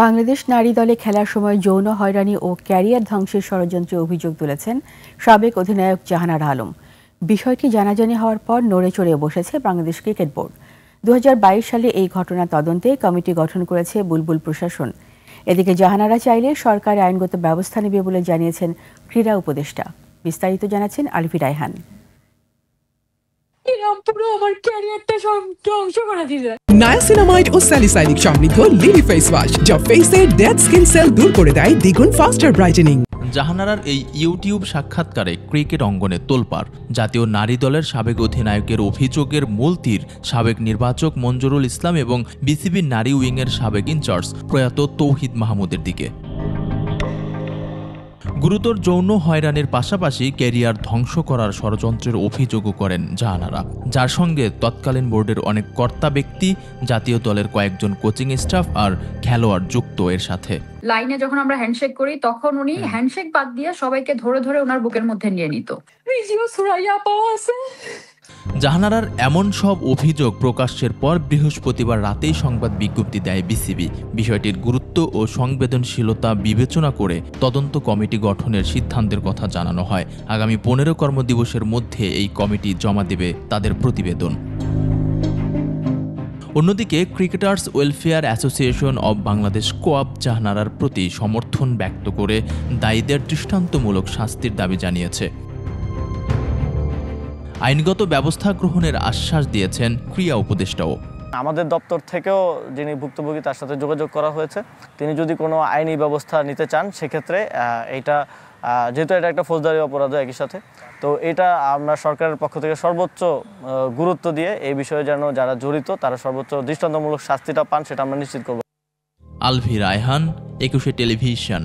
বাংলাদেশ নারী দলে খেলার সময় যৌন হয়রানি ও ক্যারিয়ার ধ্বংসের ষড়যন্ত্রে অভিযোগ তুলেছেন সাবেক অধিনায়ক জাহানারা আলম। বিষয়টি জানাজানি হওয়ার পর নড়ে চড়ে বসেছে বাংলাদেশ ক্রিকেট বোর্ড। 2022 সালে এই ঘটনা তদন্তে কমিটি গঠন করেছে বুলবুল প্রশাসন। এদিকে জাহানারা চাইলে সরকার আইনগত ব্যবস্থা নেবে বলে জানিয়েছেন ক্রীড়া উপদেষ্টা। বিস্তারিত জানাচ্ছেন আলভি রায়হান। নায়াসিনামাইড ও স্যালিসাইলিক সমৃদ্ধ লিলি ফেস ওয়াশ যা ফেসের ডেড স্কিন সেল দূর করে দেয় দ্বিগুণ ফাস্টার ব্রাইটেনিং। জাহানারার এই ইউটিউব সাক্ষাৎকারে ক্রিকেট অঙ্গনে তোলপাড়। জাতীয় নারী দলের সাবেক অধিনায়কের অভিযোগের মূল তীর সাবেক নির্বাচক মঞ্জুরুল ইসলাম এবং বিসিবির নারী উইংয়ের সাবেক ইনচার্জ প্রয়াত তৌহিদ মাহমুদের দিকে। গুরুতর যৌন হয়রানির পাশাপাশি ক্যারিয়ার ধ্বংস করার ষড়যন্ত্রের অভিযোগও করেন জাহানারা, যার সঙ্গে তৎকালীন বোর্ডের অনেক কর্তা ব্যক্তি, জাতীয় দলের কয়েকজন কোচিং স্টাফ আর খেলোয়াড় যুক্ত এর সাথে। লাইনে যখন আমরা হ্যান্ডশেক করি তখন উনি হ্যান্ডশেক বাদ দিয়ে সবাইকে ধরে ধরে ওনার বুকের মধ্যে নিয়ে নিত। জাহানারার এমন সব অভিযোগ প্রকাশের পর বৃহস্পতিবার রাতেই সংবাদ বিজ্ঞপ্তি দেয় বিসিবি। বিষয়টির গুরুত্ব ও সংবেদনশীলতা বিবেচনা করে তদন্ত কমিটি গঠনের সিদ্ধান্তের কথা জানানো হয়। আগামী 15 কর্মদিবসের মধ্যে এই কমিটি জমা দেবে তাদের প্রতিবেদন। অন্যদিকে cricketers welfare association of Bangladesh COAB জাহানারার প্রতি সমর্থন ব্যক্ত করে দায়ীদের দৃষ্টান্তমূলক শাস্তির দাবি জানিয়েছে। আইনগত ব্যবস্থা গ্রহণের আশ্বাস দিয়েছেন ক্রীড়া উপদেষ্টাও। আমাদের দপ্তর থেকেও যিনি ভুক্তভোগী তার সাথে যোগাযোগ করা হয়েছে। তিনি যদি কোনো আইনি ব্যবস্থা নিতে চান সেক্ষেত্রে এটা যেহেতু এটা একটা ফৌজদারি অপরাধ একই সাথে, তো এটা আমরা সরকারের পক্ষ থেকে সর্বোচ্চ গুরুত্ব দিয়ে এই বিষয়ে যেন যারা জড়িত তারা সর্বোচ্চ দৃষ্টান্তমূলক শাস্তিটা পান সেটা আমরা নিশ্চিত করব। আলভি রায়হান, 21 টেলিভিশন।